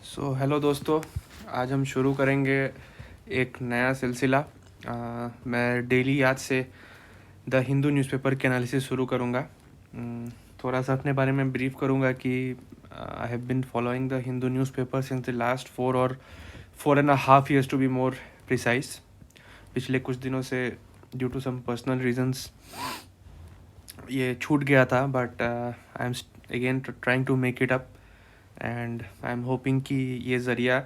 Hello दोस्तों, आज हम शुरू करेंगे एक नया सिलसिला। मैं डेली आज से द हिंदू न्यूज़पेपर के एनालिसिस शुरू करूँगा। थोड़ा सा अपने बारे में ब्रीफ करूँगा कि I have been following the Hindu newspaper since the last 4 और 4.5 years to be more precise. पिछले कुछ दिनों से due to some personal reasons ये छूट गया था, but I am again trying to make it up and I am hoping कि ये ज़रिया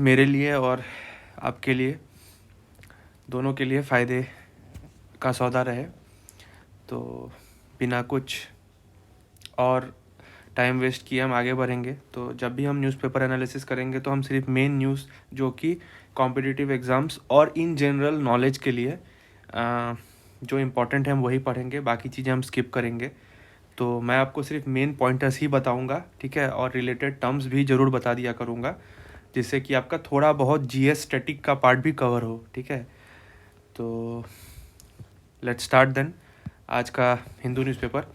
मेरे लिए और आपके लिए, दोनों के लिए फ़ायदे का सौदा रहे। तो बिना कुछ और टाइम वेस्ट किए हम आगे बढ़ेंगे। तो जब भी हम न्यूज़पेपर एनालिसिस करेंगे तो हम सिर्फ मेन न्यूज़ जो कि कॉम्पिटिटिव एग्ज़ाम्स और इन जनरल नॉलेज के लिए जो इम्पोर्टेंट है हम वही पढ़ेंगे, बाकी चीज़ें हम स्किप करेंगे। तो मैं आपको सिर्फ मेन पॉइंटर्स ही बताऊंगा, ठीक है, और रिलेटेड टर्म्स भी ज़रूर बता दिया करूंगा, जिससे कि आपका थोड़ा बहुत जीएस स्टैटिक का पार्ट भी कवर हो, ठीक है। तो लेट्स स्टार्ट देन आज का Hindu newspaper.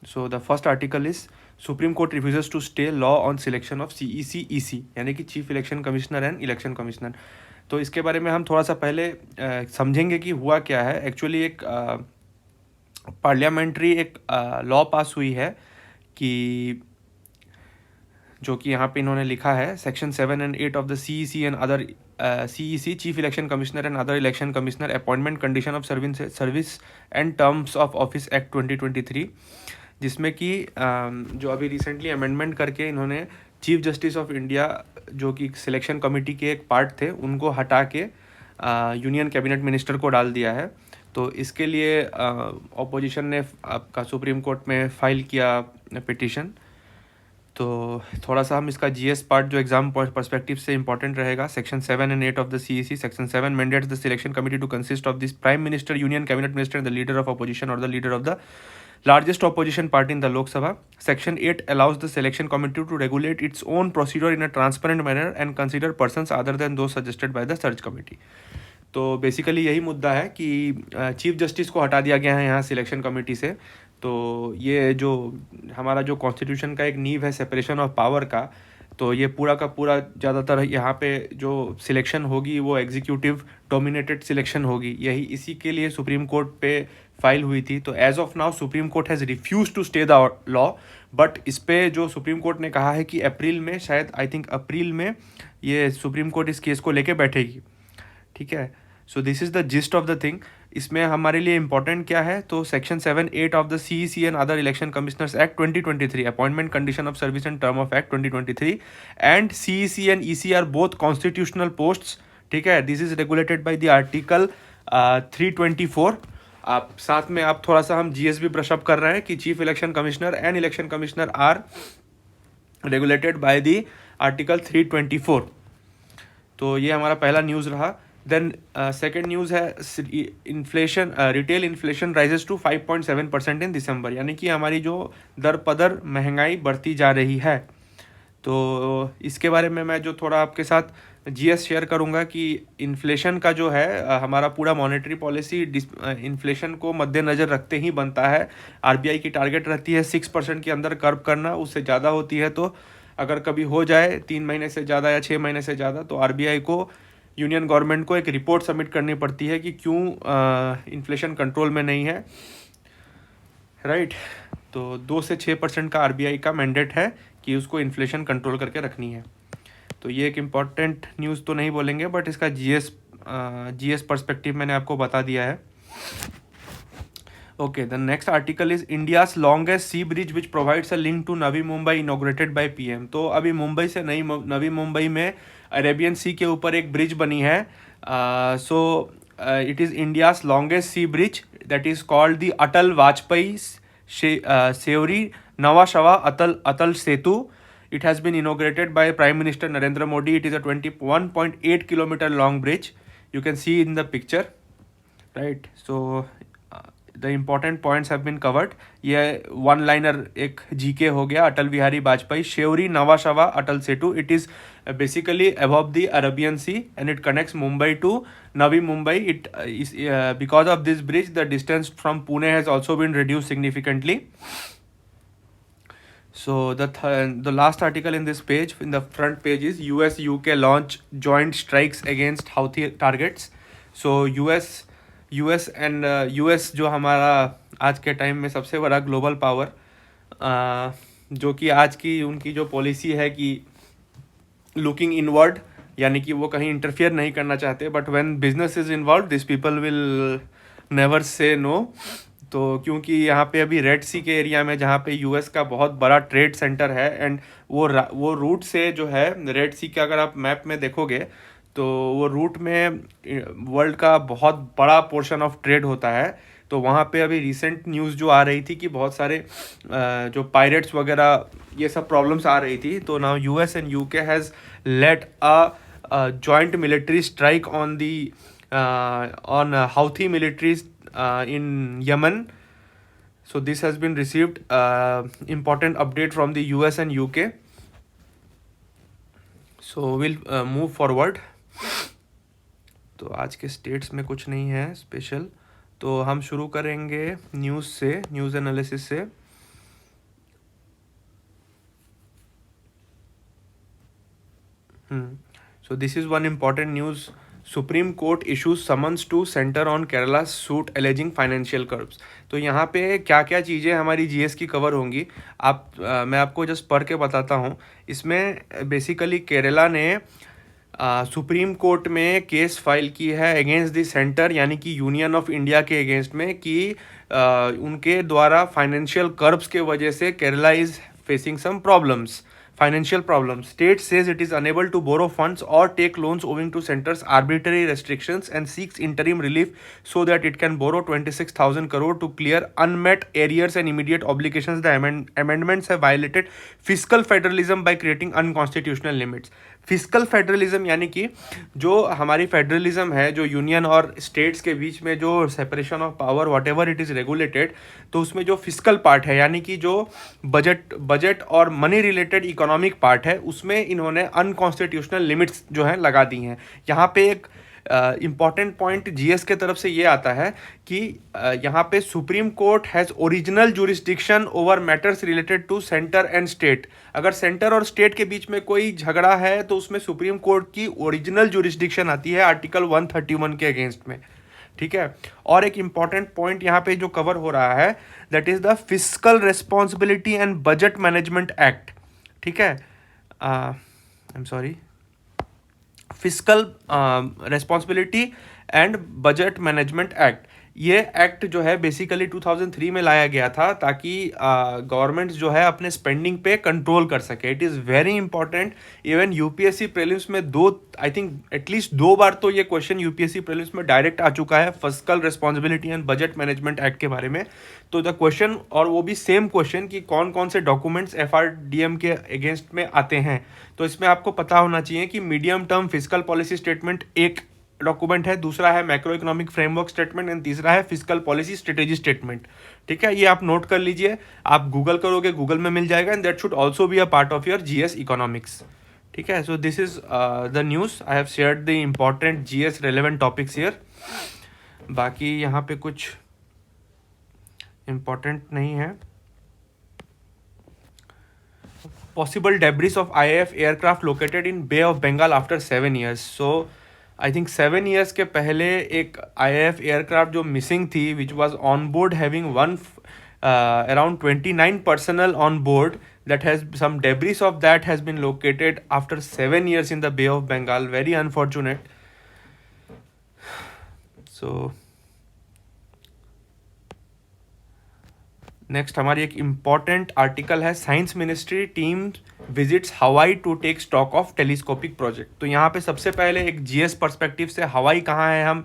So the first article is supreme court refuses to stay law on selection of CEC EC, यानी कि chief election commissioner and election commissioner. तो इसके बारे में हम थोड़ा सा पहले समझेंगे कि हुआ क्या है। एक्चुअली एक पार्लियामेंट्री एक लॉ पास हुई है कि जो कि यहाँ पे इन्होंने लिखा है section 7 and 8 of the CEC and other CEC chief election commissioner and other election commissioner appointment condition of service and terms of office act 2023, जिसमें कि जो अभी रिसेंटली अमेंडमेंट करके इन्होंने चीफ जस्टिस ऑफ इंडिया जो कि सिलेक्शन कमेटी के एक पार्ट थे उनको हटा के यूनियन कैबिनेट मिनिस्टर को डाल दिया है। तो इसके लिए ऑपोजिशन ने आपका सुप्रीम कोर्ट में फाइल किया पिटिशन। तो थोड़ा सा हम इसका जीएस पार्ट जो एग्जाम पर्सपेक्टिव से इंपॉर्टेंट रहेगा। Section 7 and 8 of the CEC, section 7 mandates the selection committee to consist of this prime minister, union cabinet minister and the leader of opposition और the leader of the largest opposition party in the Lok Sabha. Section 8 allows the selection committee to regulate its own procedure in a transparent manner and consider persons other than those suggested by the search committee. तो basically यही मुद्दा है कि chief justice को हटा दिया गया है यहाँ सिलेक्शन कमेटी से। तो ये जो हमारा जो कॉन्स्टिट्यूशन का एक नींव है सेपरेशन ऑफ पावर का, तो ये पूरा का पूरा ज़्यादातर यहाँ पे जो सिलेक्शन होगी वो एग्जीक्यूटिव डोमिनेटेड सिलेक्शन होगी। यही इसी के लिए सुप्रीम कोर्ट पे फाइल हुई थी। तो as of now supreme court has refuse to stay the law, but इस पे जो सुप्रीम कोर्ट ने कहा है कि अप्रैल में, शायद आई थिंक अप्रैल में ये सुप्रीम कोर्ट इस केस को लेके बैठेगी, ठीक है। So this is the gist of the thing. इसमें हमारे लिए इंपॉर्टेंट क्या है, तो section 7-8 of the CEC and other election commissioners act 2023, appointment condition of service and term of act 2023 and CEC and EC are both constitutional posts, ठीक है। This is regulated by the article 324। आप साथ में आप थोड़ा सा हम GS भी ब्रशअप कर रहे हैं कि chief election commissioner and election commissioner are regulated by the article 324। तो ये हमारा पहला न्यूज़ रहा। देन सेकेंड न्यूज़ है inflation, retail inflation rises to 5.7% in December, यानी कि हमारी जो दर पदर महंगाई बढ़ती जा रही है। तो इसके बारे में मैं जो थोड़ा आपके साथ जीएस शेयर करूंगा कि इन्फ्लेशन का जो है हमारा पूरा मॉनेटरी पॉलिसी इन्फ्लेशन को मद्देनज़र रखते ही बनता है। आरबीआई की टारगेट रहती है 6% के अंदर कर्व करना, उससे ज़्यादा होती है तो अगर कभी हो जाए 3 महीने से ज़्यादा या 6 महीने से ज़्यादा तो आरबीआई को, यूनियन गवर्नमेंट को एक रिपोर्ट सबमिट करनी पड़ती है कि क्यों इन्फ्लेशन कंट्रोल में नहीं है, राइट। तो 2 से 6% का आरबीआई का मैंडेट है कि उसको इन्फ्लेशन कंट्रोल करके रखनी है। तो ये एक इम्पॉर्टेंट न्यूज़ तो नहीं बोलेंगे, बट इसका जीएस पर्सपेक्टिव मैंने आपको बता दिया है। Okay, the next article is India's longest sea bridge which provides a link to Navi Mumbai inaugurated by PM. तो अभी मुंबई से नवी मुंबई में अरेबियन सी के ऊपर एक ब्रिज बनी है। So it is India's longest sea bridge that is called the Atal Vajpayee Sewri Nhava Sheva Atal Setu. It has been inaugurated by Prime Minister Narendra Modi. It is a 21.8 kilometer long bridge. You can see in the picture, right? So the important points have been covered. ये one liner एक GK हो गया. Atal Bihari Vajpayee savoury नवा Sheva Atal Setu. It is basically above the Arabian Sea and it connects Mumbai to Navi Mumbai. It is because of this bridge the distance from Pune has also been reduced significantly. So the last article in this page, in the front page, is US UK launch joint strikes against Houthi targets. So US and US जो हमारा आज के time में सबसे बड़ा global power, जो कि आज की उनकी जो पॉलिसी है कि लुकिंग इनवर्ड, यानी कि वो कहीं इंटरफियर नहीं करना चाहते, but when business is involve this people will never say no. तो क्योंकि यहाँ पे अभी रेड सी के एरिया में जहाँ पे यूएस का बहुत बड़ा ट्रेड सेंटर है, एंड वो रूट से जो है रेड सी का, अगर आप मैप में देखोगे तो वो रूट में वर्ल्ड का बहुत बड़ा पोर्शन ऑफ ट्रेड होता है। तो वहाँ पे अभी रिसेंट न्यूज़ जो आ रही थी कि बहुत सारे जो पायरेट्स वगैरह ये सब प्रॉब्लम्स आ रही थी, तो now US and UK has let a joint military strike on the on Houthi militaries in Yemen. So this has been received important update from the US and UK. So we'll move forward. तो आज के states में कुछ नहीं है special, तो हम शुरू करेंगे न्यूज़ से, न्यूज़ एनालिसिस से। So this is one important news. Supreme court issues summons to centre on Kerala suit alleging financial curbs. तो यहाँ पे क्या क्या चीज़ें हमारी जीएस की कवर होंगी, मैं आपको जस्ट पढ़ के बताता हूँ। इसमें बेसिकली केरला ने सुप्रीम कोर्ट में केस फाइल की है अगेंस्ट द सेंटर, यानी कि यूनियन ऑफ इंडिया के अगेंस्ट में, कि उनके द्वारा फाइनेंशियल कर्ब्स के वजह से Kerala is facing some problems, financial problems. State says it is unable to borrow funds or take loans owing to center's arbitrary restrictions and seeks interim relief so that it can borrow 26,000 crore to clear unmet arrears and immediate obligations. The amendments have violated fiscal federalism by creating unconstitutional limits. Physical federalism यानी कि जो हमारी federalism है, जो union और states के बीच में जो separation of power what ever it is regulated, तो उसमें जो फिजिकल पार्ट है, यानी कि जो बजट और मनी रिलेटेड इकोनॉमिक पार्ट है, उसमें इन्होंने अनकॉन्स्टिट्यूशनल लिमिट्स जो हैं लगा दी हैं। यहाँ पे एक इम्पॉर्टेंट पॉइंट जीएस के तरफ से ये आता है कि यहाँ पे supreme court has original jurisdiction over matters related to centre and state. अगर सेंटर और स्टेट के बीच में कोई झगड़ा है तो उसमें सुप्रीम कोर्ट की ओरिजिनल जुरिस्डिक्शन आती है आर्टिकल 131 के अगेंस्ट में, ठीक है। और एक इम्पॉर्टेंट पॉइंट यहाँ पे जो कवर हो रहा है, that is the physical responsibility and budget management act, ठीक है। I am sorry, physical responsibility and budget management act. ये एक्ट जो है बेसिकली 2003 में लाया गया था ताकि गवर्नमेंट्स जो है अपने स्पेंडिंग पे कंट्रोल कर सके। It is very important. Even UPSC prelims में आई थिंक एटलीस्ट 2 बार तो ये क्वेश्चन यूपीएससी प्रीलिम्स में डायरेक्ट आ चुका है physical responsibility and budget management act के बारे में। तो द क्वेश्चन, और वो भी सेम क्वेश्चन कि कौन कौन से डॉक्यूमेंट्स एफआरडीएम के अगेंस्ट में आते हैं। तो इसमें आपको पता होना चाहिए कि medium term physical policy statement एक डॉक्यूमेंट है, दूसरा है macro economic framework statement, and तीसरा है फिजिकल पॉलिसी स्ट्रेटेजी स्टेटमेंट, ठीक है। ये आप नोट कर लीजिए, आप गूगल करोगे गूगल में मिल जाएगा, and that should also be a part of your GS economics, ठीक है। So this is the news. I have shared the important GS relevant topics here. बाकी यहाँ पे कुछ इम्पॉर्टेंट नहीं है। Possible debris of IAF aircraft located in bay of Bengal after 7 years। So I think 7 years के पहले एक IAF एयरक्राफ्ट जो मिसिंग थी, which was on board having around 29 personnel on board, that has some debris of that has been located after 7 years in the Bay of Bengal. Very unfortunate. So next हमारी एक important article है, science ministry team visits Hawaii to take stock of telescopic project. तो यहाँ पे सबसे पहले एक GS perspective से हवाई कहाँ है, हम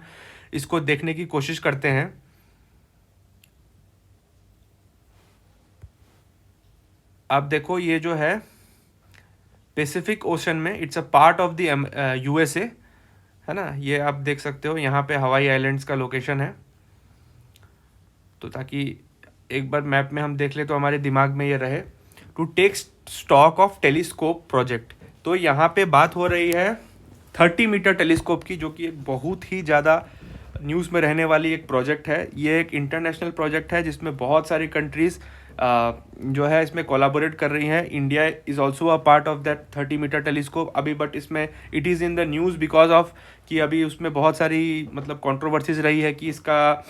इसको देखने की कोशिश करते हैं। आप देखो, ये जो है पैसिफिक ओशन में, it's a part of the USA, है ना। ये आप देख सकते हो, यहाँ पे हवाई आइलैंड्स का लोकेशन है। तो ताकि एक बार मैप में हम देख ले तो हमारे दिमाग में ये रहे, to take stock of telescope project. तो यहाँ पे बात हो रही है 30 मीटर टेलीस्कोप की, जो कि एक बहुत ही ज़्यादा न्यूज़ में रहने वाली एक प्रोजेक्ट है। ये एक इंटरनेशनल प्रोजेक्ट है जिसमें बहुत सारी कंट्रीज़ जो है इसमें कोलाबोरेट कर रही हैं. India is also a part of that 30 metre telescope अभी, बट इसमें it is in the news because of कि अभी उसमें बहुत सारी मतलब कंट्रोवर्सीज रही है कि इसका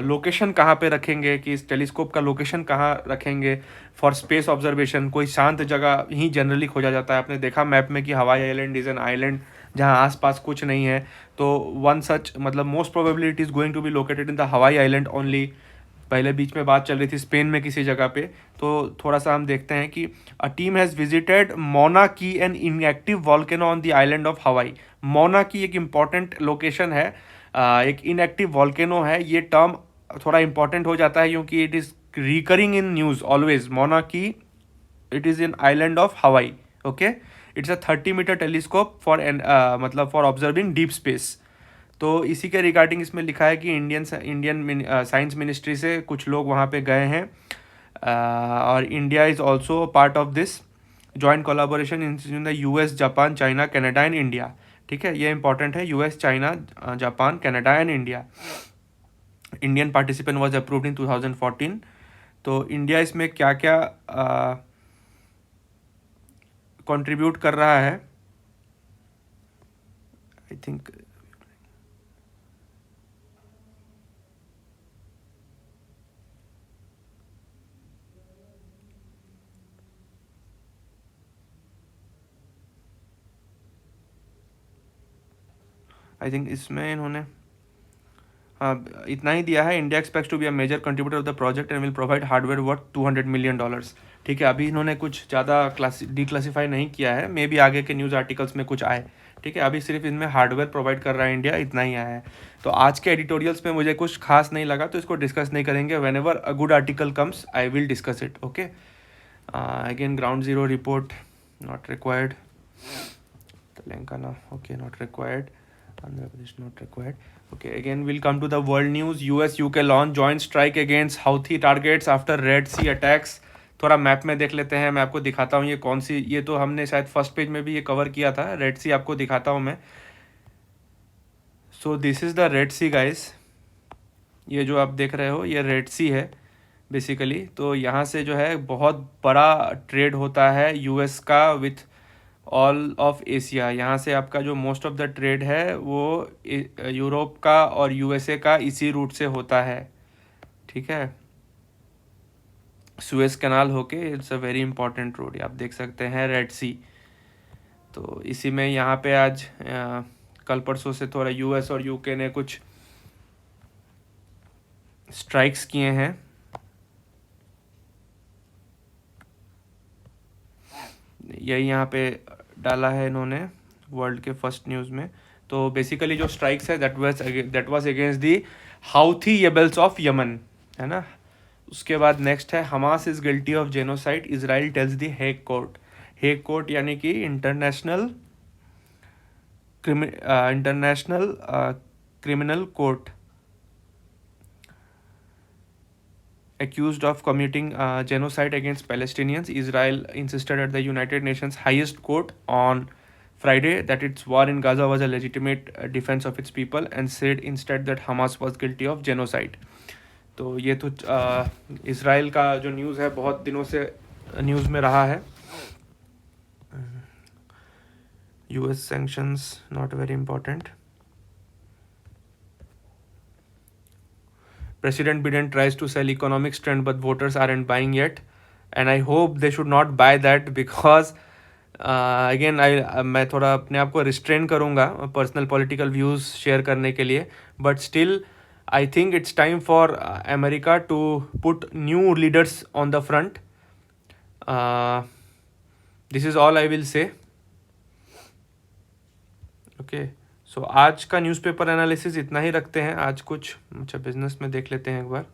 लोकेशन कहाँ पे रखेंगे, कि इस टेलीस्कोप का लोकेशन कहाँ रखेंगे फॉर स्पेस ऑब्जर्वेशन. कोई शांत जगह ही जनरली खोजा जाता है. आपने देखा मैप में कि Hawaii island is an island जहाँ आसपास कुछ नहीं है. तो वन सच मतलब most probably it is going to be located in the Hawaii island only. पहले बीच में बात चल रही थी स्पेन में किसी जगह पे. तो थोड़ा सा हम देखते हैं कि a team has visited Mauna Kea, an inactive volcano on the island of Hawaii. Mauna की एक इम्पॉर्टेंट लोकेशन है, एक इनएक्टिव वॉल्केनो है. ये टर्म थोड़ा इंपॉर्टेंट हो जाता है क्योंकि it is recurring in news always. Mauna Kea, it is in island of Hawaii. Okay, it's a 30 metre telescope for मतलब फॉर ऑब्जर्विंग डीप स्पेस. तो इसी के रिगार्डिंग इसमें लिखा है कि इंडियन साइंस मिनिस्ट्री से कुछ लोग वहाँ पे गए हैं. और India is also part of this joint collaboration in the US, Japan, China, Canada and India. ठीक है, ये इंपॉर्टेंट है. US, China, Japan, Canada and India. Indian participant was approved in 2014. तो इंडिया इसमें क्या क्या कंट्रीब्यूट कर रहा है, आई थिंक इसमें इन्होंने हाँ इतना ही दिया है. India expects to be a major contributor of the project and will provide hardware worth $200 million. ठीक है, अभी इन्होंने कुछ ज़्यादा डिक्लासीफाई नहीं किया है. मे बी आगे के न्यूज़ आर्टिकल्स में कुछ आए. ठीक है, अभी सिर्फ इनमें हार्डवेयर प्रोवाइड कर रहा है इंडिया, इतना ही आया है. तो आज के एडिटोरियल्स में मुझे कुछ खास नहीं लगा तो इसको डिस्कस नहीं करेंगे. When ever a good article comes I will discuss it. Okay, again ground zero report not required. Telangana okay not required. Andhra Pradesh not required. Okay, again we'll come to the world news. US UK launch joint strike against Houthi targets after Red Sea attacks. थोड़ा map में देख लेते हैं, मैं आपको दिखाता हूँ ये कौन सी. ये तो हमने शायद फर्स्ट पेज में भी ये कवर किया था. रेड सी आपको दिखाता हूँ मैं. सो this is the red see guys. ये जो आप देख रहे हो ये रेड सी है बेसिकली. तो यहाँ से जो है बहुत बड़ा ट्रेड होता है यूएस का विथ ऑल ऑफ एशिया. यहाँ से आपका जो मोस्ट ऑफ द ट्रेड है वो यूरोप का और यूएसए का इसी रूट से होता है. ठीक है, सुएज कैनाल होके. It's a very important road. आप देख सकते हैं रेड सी. तो इसी में यहाँ पे आज कल परसों से थोड़ा यूएस और यूके ने कुछ स्ट्राइक्स किए हैं. यही यहाँ पे डाला है इन्होंने वर्ल्ड के फर्स्ट न्यूज़ में. तो बेसिकली जो स्ट्राइक्स है that was against the Houthi rebels of Yemen, है ना. उसके बाद नेक्स्ट है Hamas is guilty of genocide, Israel tells the Hague court. Hague court यानी कि international criminal court accused of committing genocide against Palestinians. Israel insisted at the United Nations highest court on Friday that its war in Gaza was a legitimate defense of its people and said instead that Hamas was guilty of genocide. तो ये तो Israel का जो news है बहुत दिनों से news में रहा है. US sanctions not very important. President Biden tries to sell economic strength, but voters aren't buying yet, and I hope they should not buy that because again मैं थोड़ा अपने आप को रिस्ट्रेन करूँगा पर्सनल पॉलिटिकल व्यूज़ शेयर करने के लिए. But still I think it's time for America to put new leaders on the front. This is all I will say. Okay, so आज का न्यूज़पेपर एनालिसिस इतना ही रखते हैं. आज कुछ अच्छा बिजनेस में देख लेते हैं एक बार.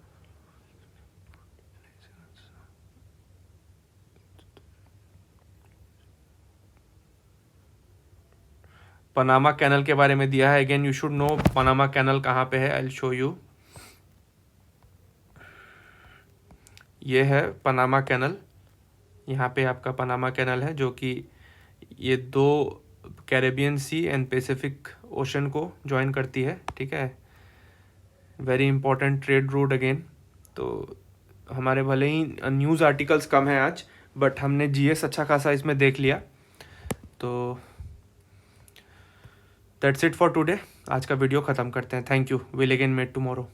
पनामा कैनल के बारे में दिया है. Again you should know Panama canal कहाँ पे है. I will show you. ये है पनामा कैनल. यहाँ पे आपका पनामा कैनल है जो कि ये दो Caribbean sea and Pacific ocean को ज्वाइन करती है. ठीक है, very important trade route again. तो हमारे भले ही न्यूज़ आर्टिकल्स कम हैं आज, बट हमने जीएस अच्छा खासा इसमें देख लिया। तो दैट्स इट फॉर टुडे। आज का वीडियो ख़त्म करते हैं। Thank you. Will again met tomorrow.